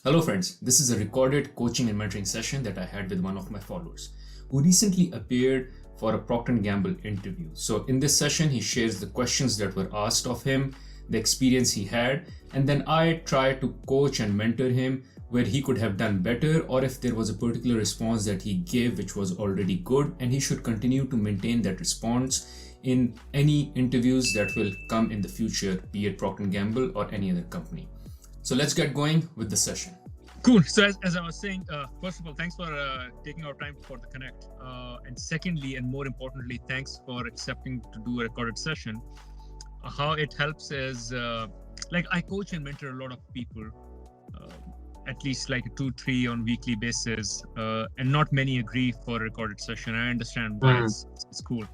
Hello, friends. This is a recorded coaching and mentoring session that I had with one of my followers who recently appeared for a Procter & Gamble interview. So, in this session, he shares the questions that were asked of him, the experience he had, and then I try to coach and mentor him where he could have done better, or if there was a particular response that he gave which was already good, and he should continue to maintain that response in any interviews that will come in the future, be it Procter & Gamble or any other company. So let's get going with the session. Cool. So as I was saying, first of all, thanks for taking our time for the connect. And secondly, and more importantly, thanks for accepting to do a recorded session. How it helps is, like I coach and mentor a lot of people, at least like 2-3 on weekly basis, and not many agree for a recorded session. I understand why it's cool,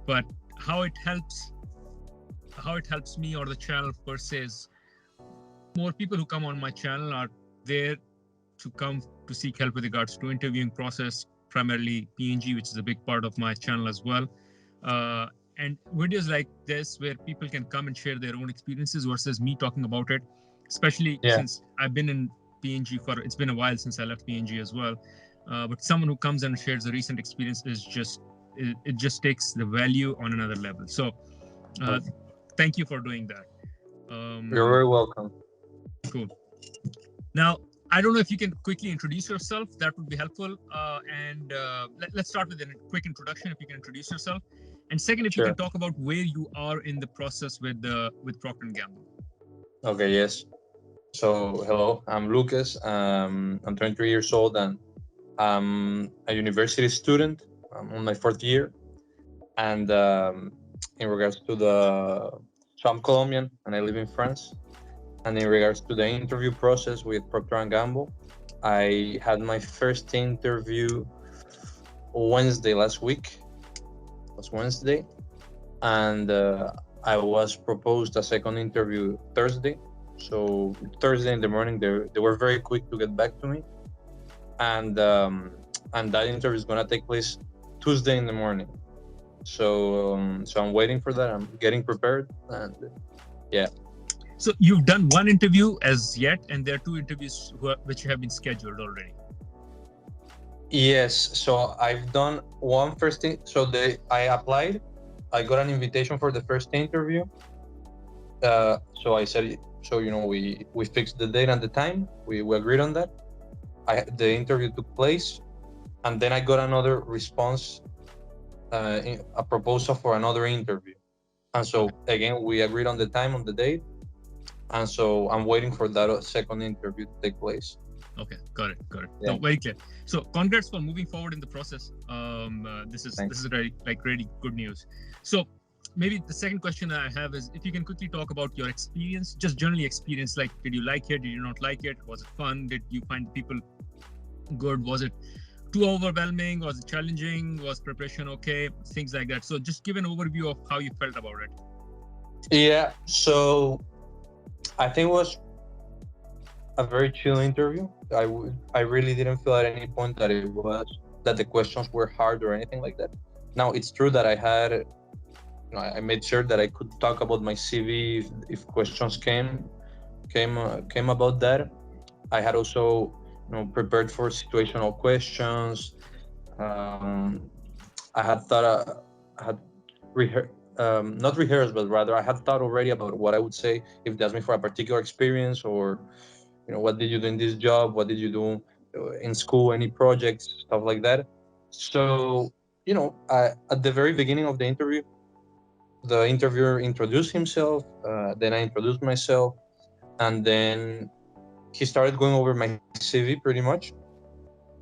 but how it helps me or the channel per se is more people who come on my channel are there to come to seek help with regards to interviewing process, primarily P&G, which is a big part of my channel as well. And videos like this where people can come and share their own experiences versus me talking about it, especially since I've been in P&G it's been a while since I left P&G as well. But someone who comes and shares a recent experience it just takes the value on another level. So thank you for doing that. You're very welcome. Cool. Now, I don't know if you can quickly introduce yourself. That would be helpful. And let's start with a quick introduction, if you can introduce yourself. And second, if you can talk about where you are in the process with Procter & Gamble. Okay, yes. So, hello, I'm Lucas. I'm 23 years old and I'm a university student. I'm on my fourth year. And in regards to so I'm Colombian and I live in France. And in regards to the interview process with Procter & Gamble, I had my first interview Wednesday last week. It was Wednesday. And I was proposed a second interview Thursday. So Thursday in the morning, they were very quick to get back to me. And that interview is going to take place Tuesday in the morning. So I'm waiting for that. I'm getting prepared. And yeah. So you've done one interview as yet, and there are two interviews which have been scheduled already. Yes. So I've done one first thing. So I applied. I got an invitation for the first interview. So I said, we fixed the date and the time. We agreed on that. The interview took place, and then I got another response, a proposal for another interview. And so again, we agreed on the time, on the date. And so I'm waiting for that second interview to take place. Okay, got it. Yeah. No, very clear. So congrats for moving forward in the process. This is really good news. So maybe the second question I have is if you can quickly talk about your experience, just generally experience, like did you like it, did you not like it, was it fun, did you find the people good, was it too overwhelming, was it challenging, was preparation okay, things like that. So just give an overview of how you felt about it. Yeah, so I think it was a very chill interview. I really didn't feel at any point that the questions were hard or anything like that. Now it's true that I made sure that I could talk about my CV if questions came about that. I had also prepared for situational questions. I had thought not rehearsed, but rather I had thought already about what I would say if they asked me for a particular experience, or what did you do in this job, what did you do in school, any projects, stuff like that. So at the very beginning of the interview, the interviewer introduced himself, then I introduced myself, and then he started going over my CV pretty much,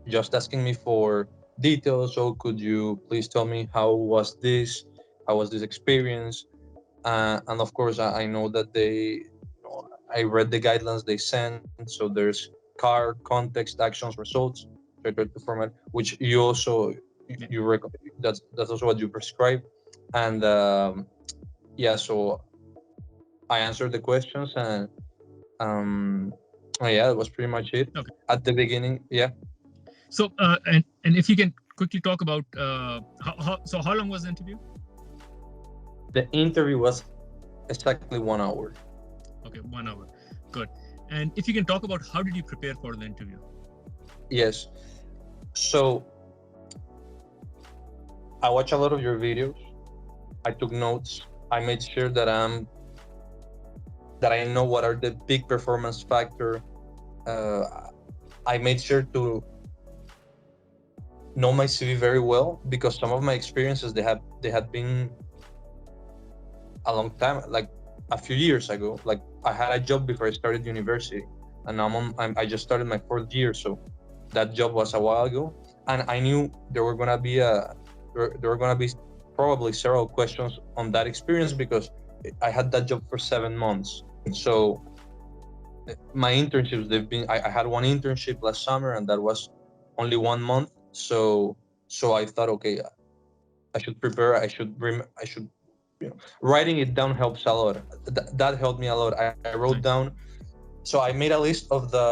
just asking me for details. So could you please tell me how was this experience? And of course, I know that I read the guidelines they sent. So there's CAR, context, actions, results, format, which you also that's also what you prescribe. And so I answered the questions, and that was pretty much it. Okay. At the beginning. Yeah. So and if you can quickly talk about how long was the interview? The interview was exactly 1 hour. Okay, 1 hour. Good. And if you can talk about how did you prepare for the interview? Yes. So I watch a lot of your videos. I took notes. I made sure that I know what are the big performance factor. I made sure to know my CV very well, because some of my experiences they had been a long time, like a few years ago. Like I had a job before I started university, and now I just started my fourth year, so that job was a while ago, and I knew there were gonna be probably several questions on that experience, because I had that job for 7 months. So my internships, I had one internship last summer, and that was only 1 month. So I thought, okay, I should prepare. I should, writing it down helps a lot. That helped me a lot. I wrote Nice. down. So I made a list of the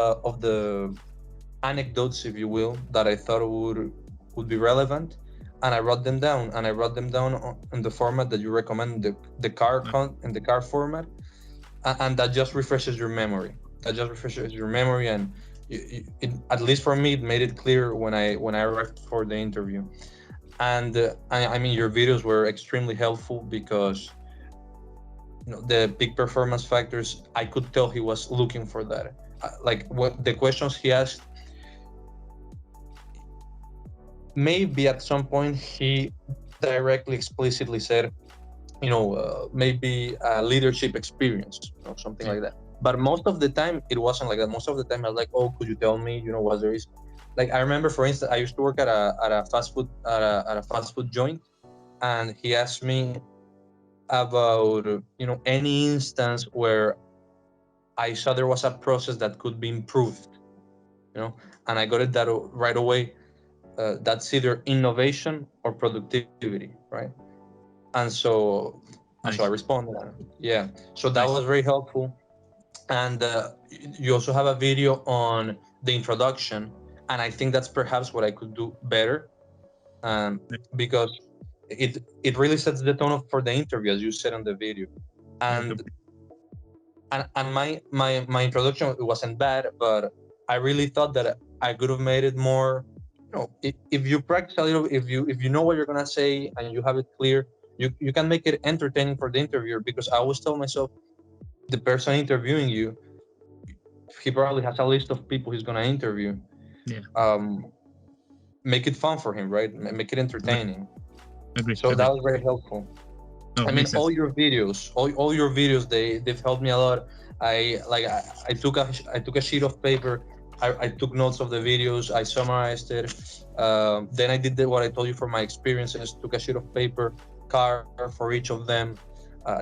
anecdotes, if you will, that I thought would be relevant, and I wrote them down. And I wrote them down in the format that you recommend, the in the car format, and that just refreshes your memory. And at least for me, it made it clear when I arrived for the interview. And I mean, your videos were extremely helpful, because the big performance factors, I could tell he was looking for that. Like what the questions he asked, maybe at some point he directly, explicitly said, maybe leadership experience, something like that. But most of the time it wasn't like that. Most of the time I was like, oh, could you tell me, what there is? Like I remember, for instance, I used to work at a fast food joint, and he asked me about any instance where I saw there was a process that could be improved, and I got it that right away. That's either innovation or productivity, right? And so Nice. I responded. Yeah. So that Nice. was very helpful. And you also have a video on the introduction, and I think that's perhaps what I could do better, because it really sets the tone for the interview, as you said on the video. And my introduction, it wasn't bad, but I really thought that I could have made it more. If you practice a little, if you know what you're gonna say and you have it clear, you can make it entertaining for the interviewer. Because I always tell myself, the person interviewing you, he probably has a list of people he's gonna interview. Yeah. Make it fun for him, right? Make it entertaining. Agreed. So that was very helpful. No, I mean, all your videos, they've helped me a lot. I took a sheet of paper. I took notes of the videos. I summarized it. Then I did what I told you for my experiences. Took a sheet of paper, card for each of them.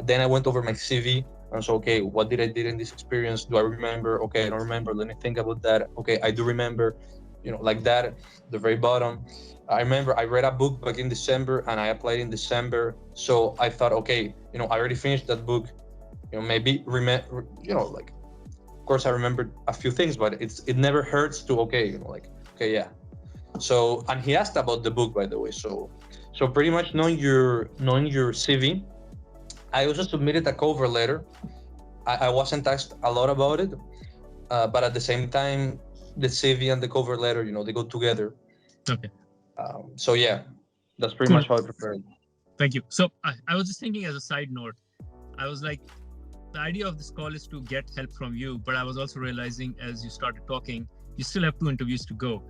Then I went over my CV. And so, okay, what did I did in this experience? Do I remember? Okay, I don't remember. Let me think about that. Okay, I do remember. Like that, the very bottom. I remember I read a book back in December, and I applied in December. So I thought, okay, I already finished that book. Maybe remember, like, of course I remembered a few things, but it never hurts to, okay, okay, yeah. So, and he asked about the book, by the way. So pretty much knowing your CV, I also submitted a cover letter. I wasn't asked a lot about it, but at the same time, the CV and the cover letter, they go together. Okay. So yeah, that's pretty much how I prepared. Thank you. So I was just thinking, as a side note, I was like, the idea of this call is to get help from you, but I was also realizing, as you started talking, you still have 2 interviews to go.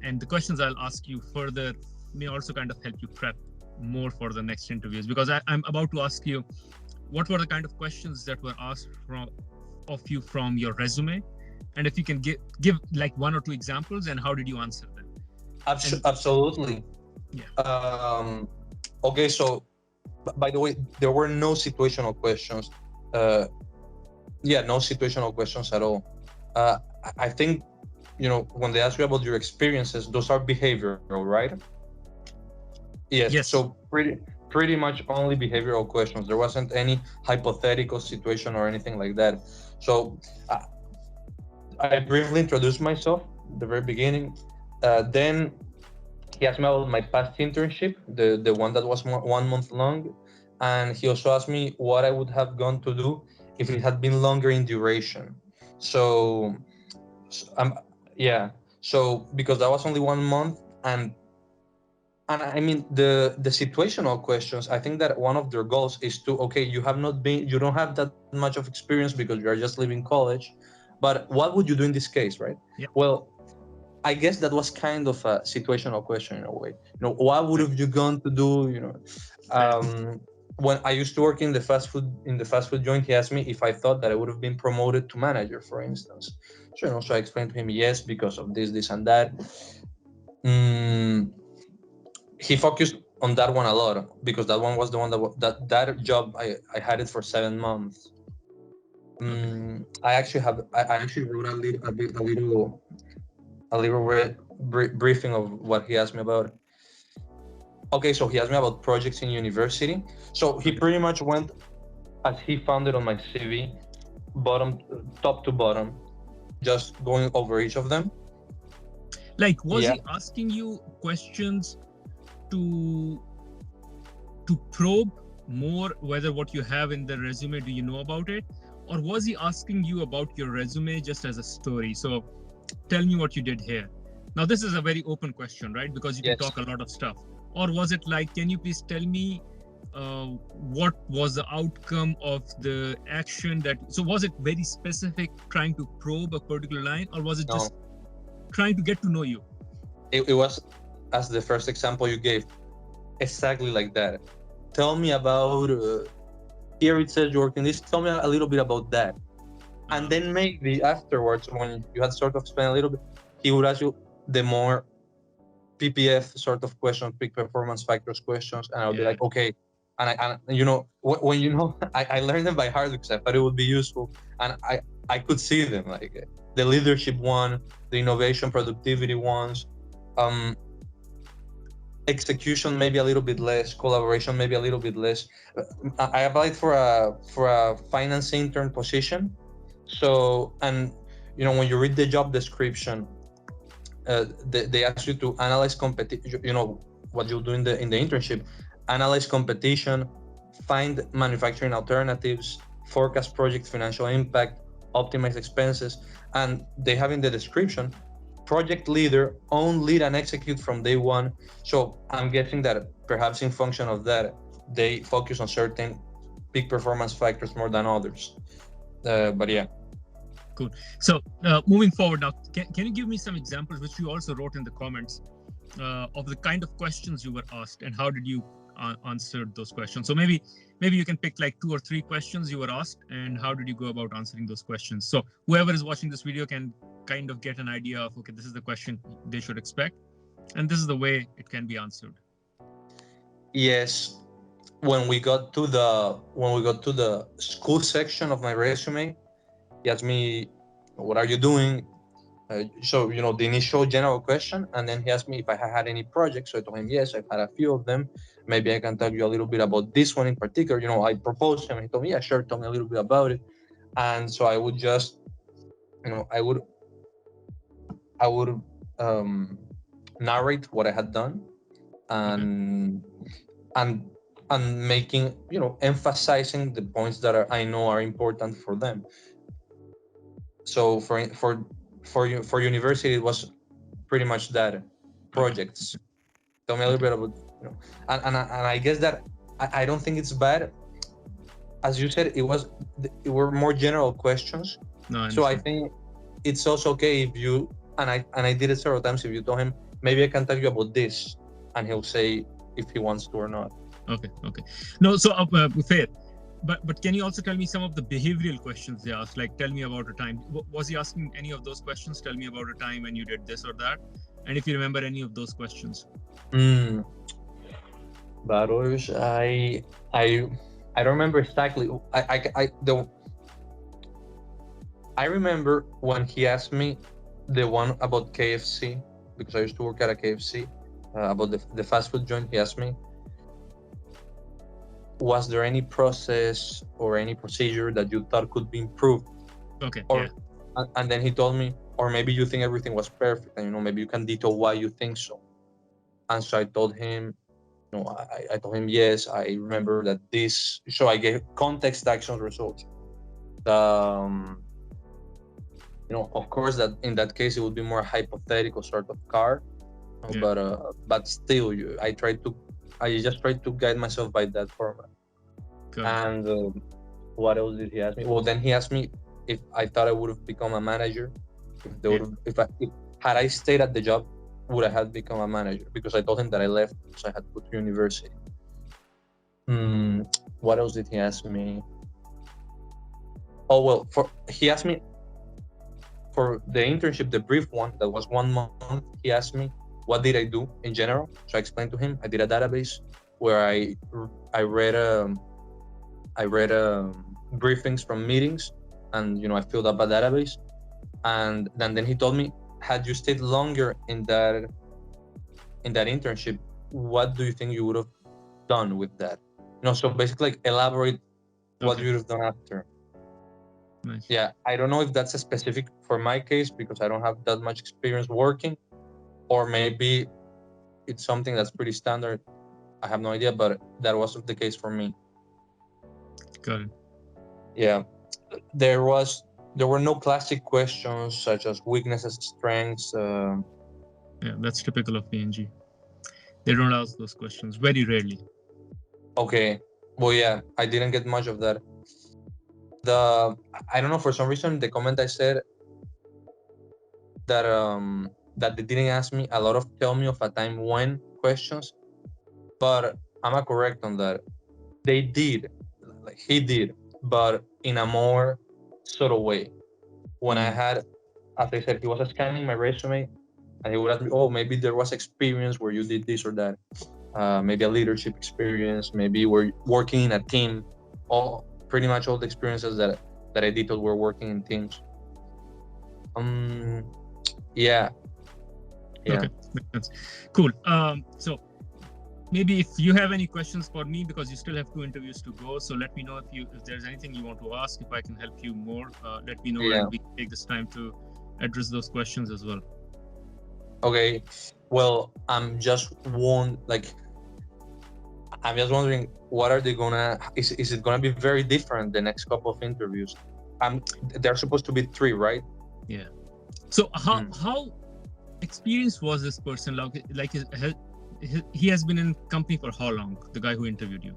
And the questions I'll ask you further may also kind of help you prep more for the next interviews, because I'm about to ask you, what were the kind of questions that were asked of you from your resume? And if you can give like 1 or 2 examples, and how did you answer them? Absolutely. Yeah. Okay, so by the way, there were no situational questions. No situational questions at all. I think, when they ask you about your experiences, those are behavioral, right? Yes. So pretty much only behavioral questions. There wasn't any hypothetical situation or anything like that. So I briefly introduced myself at the very beginning. Then he asked me about my past internship, the one that was 1 month long, and he also asked me what I would have gone to do if it had been longer in duration. So, yeah. So because that was only 1 month, and I mean the situational questions. I think that one of their goals is to, okay, you don't have that much of experience because you are just leaving college, but what would you do in this case, right? Yeah. Well, I guess that was kind of a situational question in a way. What would Right. have you gone to do? Fair. When I used to work in the fast food joint, he asked me if I thought that I would have been promoted to manager, for instance. So so I explained to him yes because of this, and that. Mm, he focused on that one a lot because that one was the one that job I had it for 7 months. Okay. I actually wrote a little briefing of what he asked me about. Okay, so he asked me about projects in university. So he Okay. pretty much went as he found it on my CV, bottom, top to bottom, just going over each of them. Like, was Yeah, he asking you questions to probe more whether what you have in the resume, do you know about it, or was he asking you about your resume just as a story? So tell me what you did here. Now this is a very open question, right? Because you can yes. talk a lot of stuff. Or was it like, can you please tell me what was the outcome of the action that, so was it very specific, trying to probe a particular line, or was it No, just trying to get to know you? it was as the first example you gave, exactly like that. Tell me about here it says you work in this. Tell me a little bit about that, and Okay. then maybe afterwards, when you had sort of spent a little bit, he would ask you the more PPF sort of questions, peak performance factors questions, and I'll be Yeah. like, okay. And when I learned them by heart because I thought it would be useful, and I could see them like the leadership one, the innovation productivity ones, um, execution maybe a little bit less, collaboration maybe a little bit less. I applied for a finance intern position. So, and when you read the job description, they ask you to analyze competition. What you do in the internship: analyze competition, find manufacturing alternatives, forecast project financial impact, optimize expenses, and they have in the description project leader, own, lead, and execute from day one. So I'm guessing that perhaps in function of that, they focus on certain peak performance factors more than others. But yeah. Cool. So moving forward now, can you give me some examples, which you also wrote in the comments, of the kind of questions you were asked and how did you answer those questions? So maybe you can pick like 2 or 3 questions you were asked and how did you go about answering those questions. So whoever is watching this video can kind of get an idea of, okay, this is the question they should expect and this is the way it can be answered. Yes. When we got to the school section of my resume, he asked me, "What are you doing?" So the initial general question, and then he asked me if I had any projects. So I told him yes, I've had a few of them. Maybe I can tell you a little bit about this one in particular. I proposed him, and he told me, "Yeah, sure. Tell me a little bit about it." And so I would just, I would narrate what I had done, Okay. and and and making emphasizing the points that I know are important for them. So for university, it was pretty much that: Okay. projects. Tell me a little Okay. bit about and I guess that I don't think it's bad. As you said, it were more general questions. No, I So I understand. think it's also okay if you, and I did it several times, if you told him, maybe I can tell you about this, and he'll say if he wants to or not. Okay. Okay. No, so fair. But can you also tell me some of the behavioral questions they asked? Like, tell me about a time. Was he asking any of those questions? Tell me about a time when you did this or that, and if you remember any of those questions. Mm, Bahroz, I don't remember exactly. I remember when he asked me the one about KFC, because I used to work at a KFC, about the fast food joint. He asked me, was there any process or any procedure that you thought could be improved? Okay. Yeah. Or and then he told me, or maybe you think everything was perfect, and maybe you can detail why you think so. And so I told him, I told him yes, I remember that this. So I gave context, actions, results. Um, of course that in that case it would be more hypothetical sort of car. Yeah. But still, I just tried to guide myself by that format. Got it. And what else did he ask me? Well, then he asked me if I thought I would have become a manager. If they would Yeah. have, if had I stayed at the job, would I have become a manager? Because I told him that I left because I had to go to university. What else did he ask me? Oh well, he asked me for the internship, the brief one that was 1 month. He asked me what did I do in general. So I explained to him I did a database where I read briefings from meetings, and I filled up a database. And then he told me, had you stayed longer in that internship, what do you think you would have done with that? So basically, like, elaborate what Okay. you would have done after. Nice. Yeah, I don't know if that's a specific for my case because I don't have that much experience working, or maybe it's something that's pretty standard. I have no idea, but that wasn't the case for me. Got it. Yeah, there were no classic questions such as weaknesses, strengths. Yeah, that's typical of PNG. They don't ask those questions very rarely. Okay, well, yeah, I didn't get much of that. I don't know, for some reason the comment I said that they didn't ask me a lot of tell me of a time when questions, but I'm not correct on that. They did, like he did, but in a more subtle way. When I had, as I said, he was scanning my resume and he would ask me, oh, maybe there was experience where you did this or that. Maybe a leadership experience, maybe we're working in a team. Pretty much all the experiences that I did were working in teams. Yeah. Okay, makes sense. Cool. So maybe if you have any questions for me, because you still have 2 interviews to go, so let me know if there's anything you want to ask. If I can help you more, let me know, and we can take this time to address those questions as well. Okay. Well, I'm just wondering, what are they gonna? Is it gonna be very different the next couple of interviews? They're supposed to be 3, right? Yeah. So how experienced was this person? Like he has been in company for how long? The guy who interviewed you?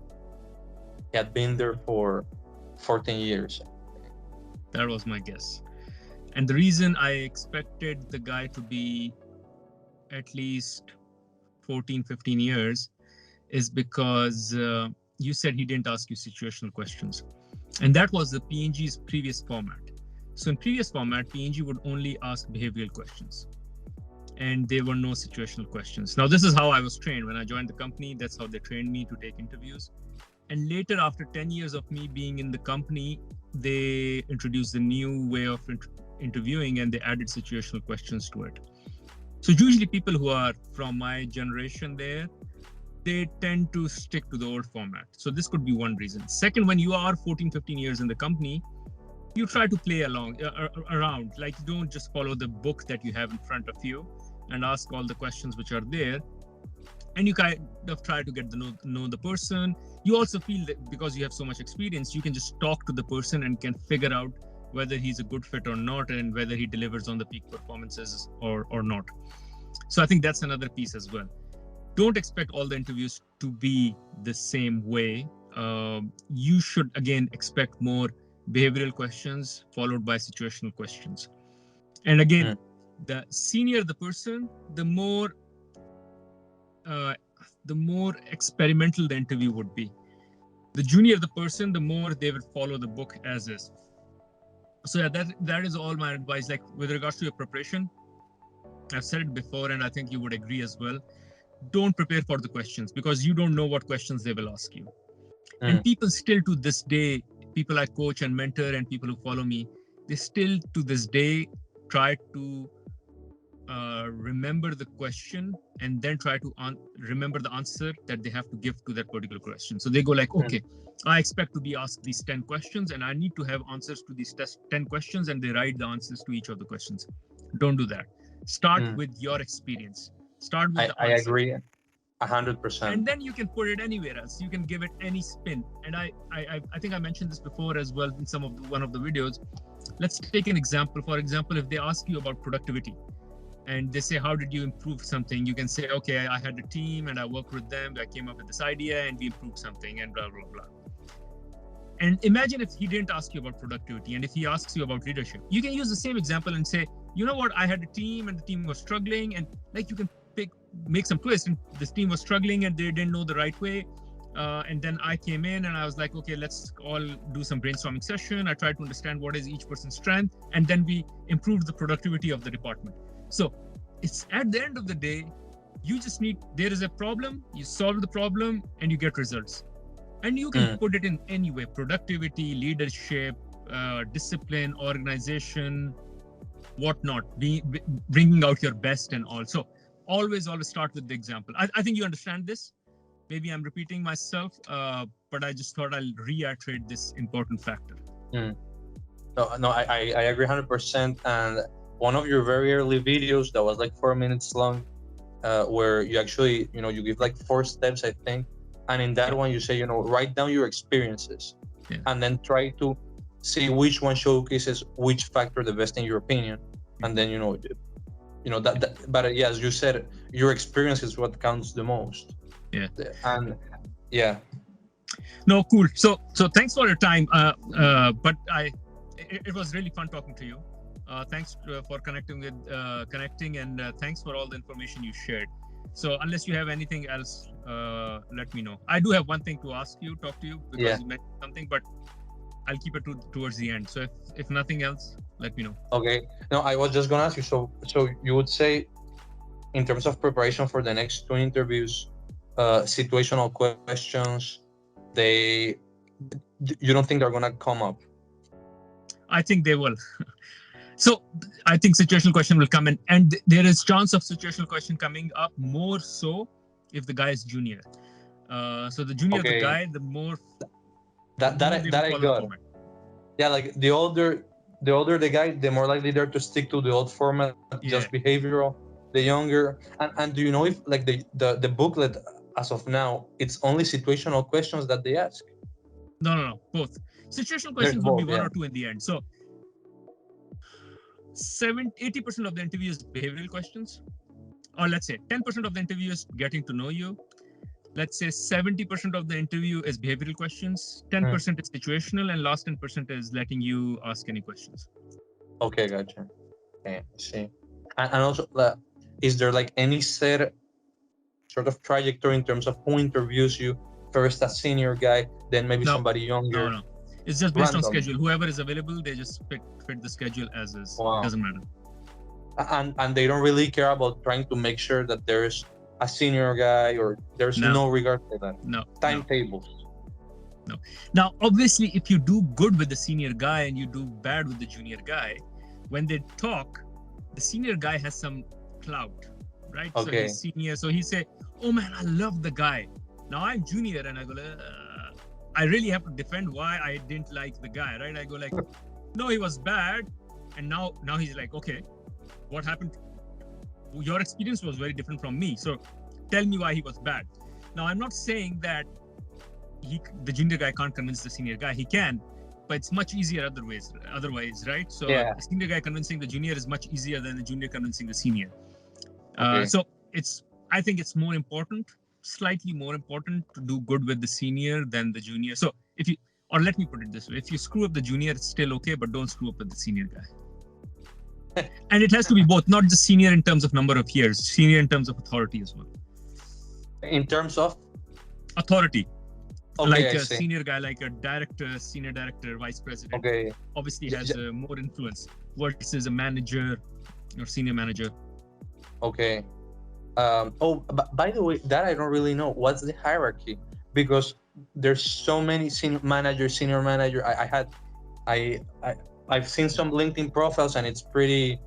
He had been there for 14 years. That was my guess. And the reason I expected the guy to be at least 14, 15 years is because you said he didn't ask you situational questions. And that was the PNG's previous format. So in previous format, PNG would only ask behavioral questions, and there were no situational questions. Now, this is how I was trained when I joined the company. That's how they trained me to take interviews. And later, after 10 years of me being in the company, they introduced the new way of interviewing, and they added situational questions to it. So usually people who are from my generation there, they tend to stick to the old format. So this could be one reason. Second, when you are 14, 15 years in the company, you try to play around. Like, you don't just follow the book that you have in front of you and ask all the questions which are there. And you kind of try to get to know the person. You also feel that because you have so much experience, you can just talk to the person and can figure out whether he's a good fit or not, and whether he delivers on the peak performances or not. So I think that's another piece as well. Don't expect all the interviews to be the same way. You should, again, expect more behavioral questions followed by situational questions. And again, the senior the person, the more experimental the interview would be. The junior the person, the more they will follow the book as is. So yeah, that is all my advice. Like, with regards to your preparation, I've said it before, and I think you would agree as well. Don't prepare for the questions, because you don't know what questions they will ask you. And people still to this day, people I coach and mentor and people who follow me, they still to this day try to remember the question and then try to remember the answer that they have to give to that particular question. So they go like, okay, I expect to be asked these 10 questions and I need to have answers to these 10 questions, and they write the answers to each of the questions. Don't do that. Start with your experience. Start with the answer. I agree 100%. And then you can put it anywhere else. You can give it any spin. And I think I mentioned this before as well in one of the videos. let's take an example. For example, if they ask you about productivity and they say, how did you improve something? You can say, okay, I had a team and I worked with them. I came up with this idea and we improved something and blah, blah, blah. And imagine if he didn't ask you about productivity and if he asks you about leadership, you can use the same example and say, you know what, I had a team and the team was struggling, and like you can make some twist, and this team was struggling and they didn't know the right way. And then I came in and I was like, okay, let's all do some brainstorming session. I tried to understand what is each person's strength, and then we improved the productivity of the department. So it's at the end of the day, you just need, there is a problem, you solve the problem and you get results. And you can put it in any way: productivity, leadership, discipline, organization, whatnot, bringing out your best and all. So always start with the example. I think you understand this. Maybe I'm repeating myself, but I just thought I'll reiterate this important factor. No, I agree 100%. And one of your very early videos that was like 4 minutes long, where you actually, you give like 4 steps, I think. And in that one, you say, write down your experiences and then try to see which one showcases which factor the best in your opinion. And then, but as you said, your experience is what counts the most. Yeah. And yeah. No, cool. So thanks for your time. But it was really fun talking to you. Thanks for connecting, and thanks for all the information you shared. So unless you have anything else, let me know. I do have one thing to talk to you, because you mentioned something, but I'll keep it towards the end. So if nothing else, let me know. Okay. No, I was just gonna ask you. So you would say, in terms of preparation for the next 2 interviews, situational questions, you don't think they're gonna come up? I think they will. So I think situational question will come in, and there is chance of situational question coming up more so if the guy is junior. So the junior the guy, the more that I got. Yeah, like the older the guy, the more likely they're to stick to the old format, just behavioral. The younger, and do you know if like the booklet as of now, it's only situational questions that they ask? No, both. Situational questions will be one or two in the end. So 80% of the interview is behavioral questions, or let's say 10% of the interview is getting to know you. Let's say 70% of the interview is behavioral questions, 10% is situational, and last 10% is letting you ask any questions. Okay, gotcha. Okay, I see. And also, is there like any set sort of trajectory in terms of who interviews you? First a senior guy, then maybe somebody younger? No. It's just based on schedule. Whoever is available, they just fit the schedule as is. Wow. Doesn't matter. And they don't really care about trying to make sure that there's a senior guy, or there's no regard for that? No. Timetables? No. Now, obviously, if you do good with the senior guy and you do bad with the junior guy, when they talk, the senior guy has some clout, right? Okay. So he's senior. So he say, oh man, I love the guy. Now I'm junior and I go, I really have to defend why I didn't like the guy, right? I go like, no, he was bad. And now he's like, okay, what happened? Your experience was very different from me. So tell me why he was bad. Now, I'm not saying that the junior guy can't convince the senior guy. He can, but it's much easier otherwise, right? So the senior guy convincing the junior is much easier than the junior convincing the senior. So I think it's slightly more important to do good with the senior than the junior. So let me put it this way, if you screw up the junior, it's still okay, but don't screw up with the senior guy. And it has to be both, not just senior in terms of number of years, senior in terms of authority as well. In terms of? Authority. Like a senior guy, like a director, senior director, vice president, obviously has more influence versus a manager or senior manager. Okay. By the way, that I don't really know. What's the hierarchy? Because there's so many senior manager. I've seen some LinkedIn profiles and it's pretty.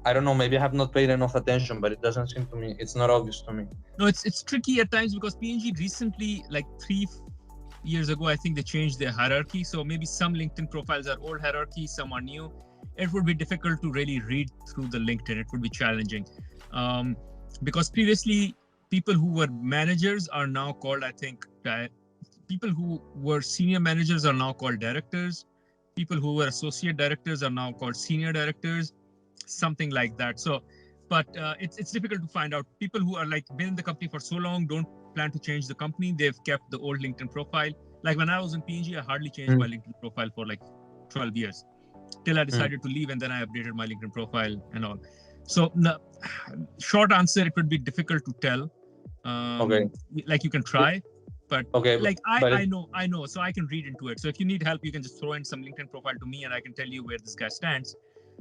I don't know. Maybe I have not paid enough attention, but it doesn't seem to me. It's not obvious to me. No, it's tricky at times because P&G recently, like 3 years ago, I think they changed their hierarchy. So maybe some LinkedIn profiles are old hierarchy, some are new. It would be difficult to really read through the LinkedIn. It would be challenging because previously people who were managers are now called, I think, people who were senior managers are now called directors, People who were associate directors are now called senior directors, something like that. So, but it's difficult to find out. People who are like been in the company for so long don't plan to change the company. They've kept the old LinkedIn profile. Like when I was in P&G, I hardly changed my LinkedIn profile for like 12 years till I decided to leave, and then I updated my LinkedIn profile and all. So, no, short answer, it would be difficult to tell. Okay. Like you can try, but Okay, like but I know, so I can read into it. So if you need help, you can just throw in some LinkedIn profile to me, and I can tell you where this guy stands.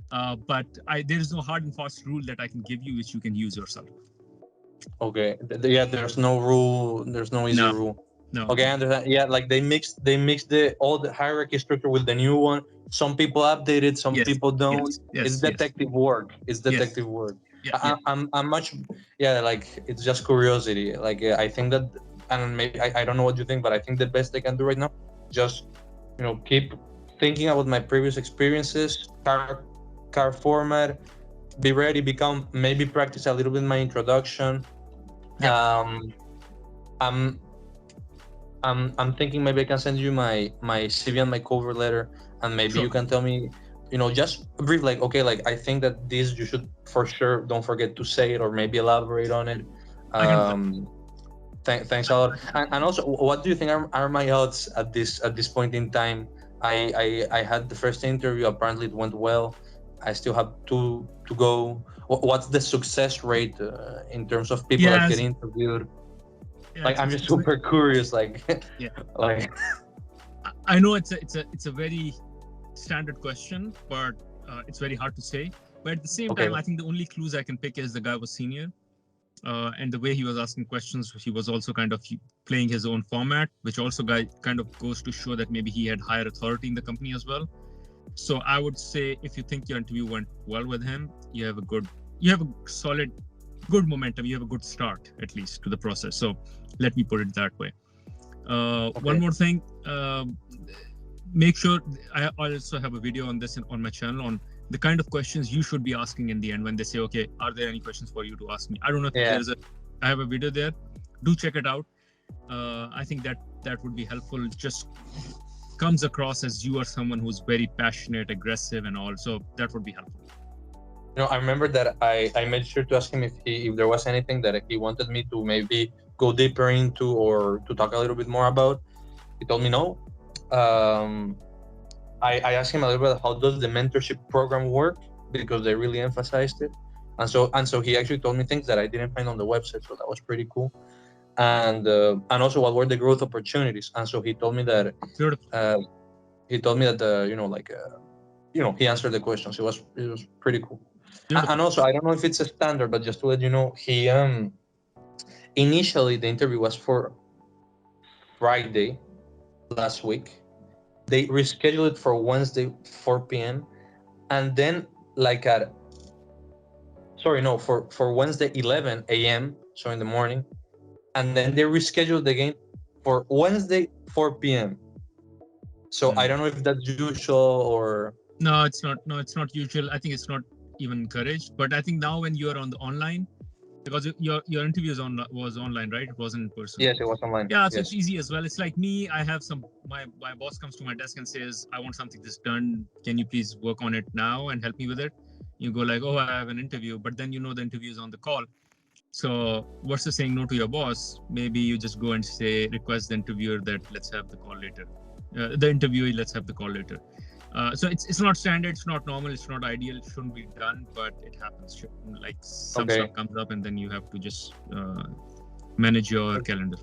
But there is no hard and fast rule that I can give you, which you can use yourself. okay, yeah, there's no rule, there's no easy No, rule. no. Okay, I understand. Yeah, like they mixed the all the hierarchy structure with the new one. Some people update it, some Yes, people don't. It's yes. detective work. It's Yes. detective work. Yeah. I'm much, yeah, like it's just curiosity. Like I think that, and maybe I don't know what you think, but I think the best they can do right now, just keep thinking about my previous experiences, car format, be ready, become, maybe practice a little bit my introduction. Yep. I'm I'm thinking maybe I can send you my CV and my cover letter, and maybe Sure. you can tell me, just brief, like, okay, like I think that this you should for sure don't forget to say it, or maybe elaborate on it. I can do that. Thanks a lot. And also, what do you think are my odds at this point in time? I had the first interview. Apparently, it went well. I still have two to go. What's the success rate in terms of people that Yeah, get interviewed? yeah. Like, I'm just super curious. Like, Yeah. like. I know it's a very standard question, but it's very hard to say. But at the same Okay. time, I think the only clues I can pick is the guy was senior, and the way he was asking questions, he was also kind of playing his own format, which also kind of goes to show that maybe he had higher authority in the company as well. So I would say if you think your interview went well with him, you have a solid, good momentum. You have a good start at least to the process. So let me put it that way. One more thing, make sure I also have a video on this on my channel on the kind of questions you should be asking in the end when they say, okay, are there any questions for you to ask me? I don't know if I have a video there. Do check it out. I think that would be helpful. It just comes across as you are someone who's very passionate, aggressive, and all. So that would be helpful. I remember that I made sure to ask him if there was anything that he wanted me to maybe go deeper into, or to talk a little bit more about. He told me no. I asked him a little bit, how does the mentorship program work, because they really emphasized it, and so he actually told me things that I didn't find on the website, so that was pretty cool. And also, what were the growth opportunities? And so he told me that he answered the questions. It was pretty cool. And also, I don't know if it's a standard, but just to let you know, he initially the interview was for Friday last week. They rescheduled it for Wednesday 4 p.m. and then for Wednesday 11 a.m. so in the morning, and then they rescheduled again for Wednesday 4 p.m. So I don't know if that's usual or No, it's not. No, it's not usual. I think it's not even encouraged. But I think now when you are on the online, because your interview was online, right? It wasn't in person. Yes, it was online. Yeah, so yes. it's easy as well. It's like me. I have my boss comes to my desk and says, I want something this done. Can you please work on it now and help me with it? You go like, oh, I have an interview, but then the interview is on the call. So versus saying no to your boss, maybe you just go and say, request the interviewer that let's have the call later. The interviewee, let's have the call later. So it's not standard, it's not normal, it's not ideal, it shouldn't be done, but it happens. Like some stuff comes up, and then you have to just manage your calendar.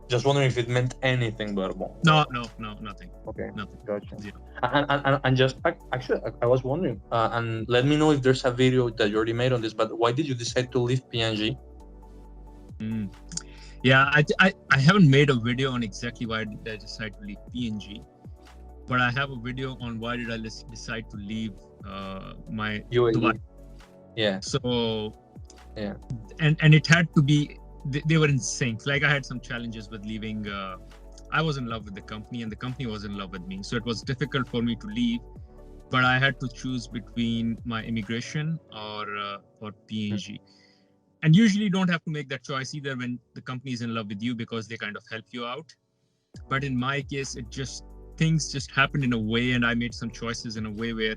Just wondering if it meant anything, but no, nothing. Okay, nothing. Gotcha. Zero. And just actually, I was wondering, and let me know if there's a video that you already made on this. But why did you decide to leave P&G? Yeah, I haven't made a video on exactly why did I decide to leave P&G, but I have a video on why did I decide to leave my UAE. Yeah. So yeah, and it had to be. They were in sync. Like I had some challenges with leaving. I was in love with the company, and the company was in love with me. So it was difficult for me to leave, but I had to choose between my immigration or P&G. And usually you don't have to make that choice either when the company is in love with you, because they kind of help you out. But in my case, it just things just happened in a way, and I made some choices in a way where,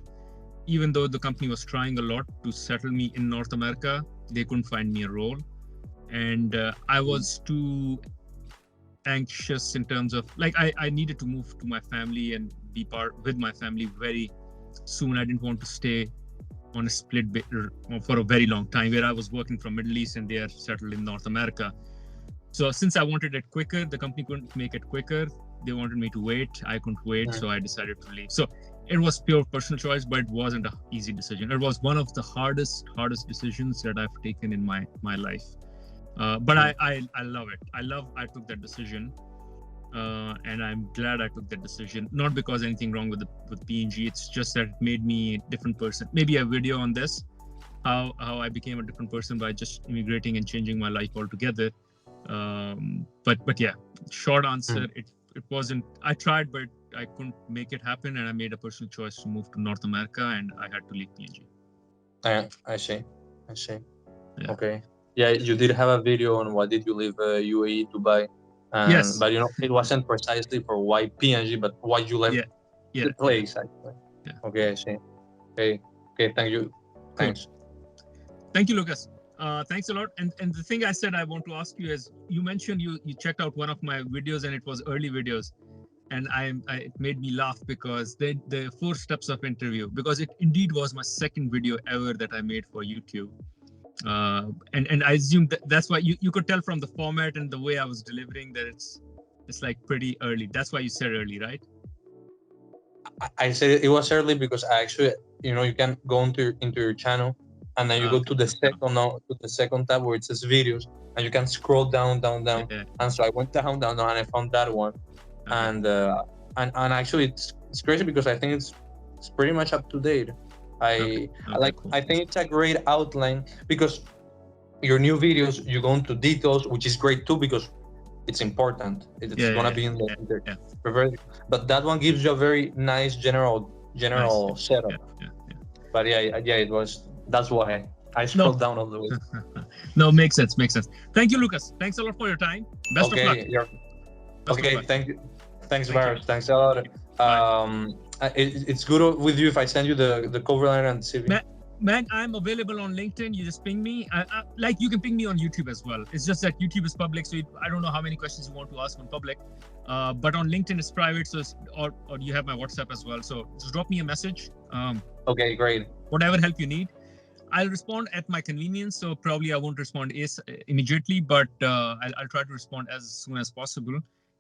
even though the company was trying a lot to settle me in North America, they couldn't find me a role. And I was too anxious in terms of, like, I needed to move to my family and be part with my family very soon. I didn't want to stay on a split for a very long time, where I was working from Middle East and they are settled in North America. So since I wanted it quicker, the company couldn't make it quicker. They wanted me to wait. I couldn't wait, so I decided to leave. So it was pure personal choice, but it wasn't an easy decision. It was one of the hardest decisions that I've taken in my life. But I love it. I took that decision, and I'm glad I took that decision. Not because anything wrong with P&G. It's just that it made me a different person. Maybe a video on this, how I became a different person by just immigrating and changing my life altogether. But yeah, short answer, it wasn't. I tried, but I couldn't make it happen, and I made a personal choice to move to North America, and I had to leave P&G. I see. Yeah. Okay. Yeah, you did have a video on why did you leave UAE, Dubai, Yes. but it wasn't precisely for why P&G, but why you left the place. Actually. Yeah. Okay, I see. Okay, thank you. Cool. Thanks. Thank you, Lucas. Thanks a lot. And the thing I said I want to ask you is, you mentioned you checked out one of my videos, and it was early videos, and it made me laugh because the 4 steps of interview, because it indeed was my second video ever that I made for YouTube. And I assume that's why you could tell from the format and the way I was delivering that it's like pretty early. That's why you said early, right? I said it was early because I actually, you can go into your channel, and then you go to the second tab where it says videos, and you can scroll down. Yeah. And so I went down, and I found that one. Okay. And actually it's crazy because I think it's pretty much up to date. Okay, cool. I think it's a great outline, because your new videos, you go into details, which is great too, because it's important. It's gonna be in the but that one gives you a very nice general setup. Yeah. But it was, that's why I scrolled down all the way. No, makes sense. Thank you, Lucas. Thanks a lot for your time. Best of luck. Thank you. Thanks, Bahroz. Thanks a lot. It's good with you if I send you the cover letter and CV. Man, I'm available on LinkedIn. You just ping me. Like, you can ping me on YouTube as well. It's just that YouTube is public, so I don't know how many questions you want to ask on public. But on LinkedIn, it's private. So or you have my WhatsApp as well. So just drop me a message. Okay, great. Whatever help you need, I'll respond at my convenience. So probably I won't respond immediately, but I'll try to respond as soon as possible.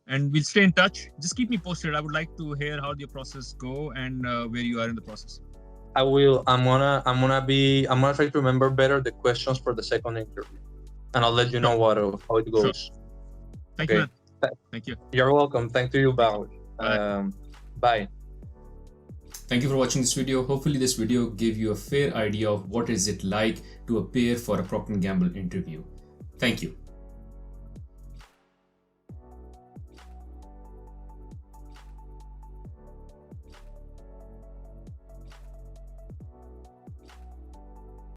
And we'll stay in touch. Just keep me posted. I would like to hear how the process go and where you are in the process. I will. I'm gonna try to remember better the questions for the second interview, and I'll let you know how it goes. Sure. Thank you, man. Thank you. You're welcome. Thank you, Bahroz. Bye. Thank you for watching this video. Hopefully this video gave you a fair idea of what is it like to appear for a Procter & Gamble interview. Thank you.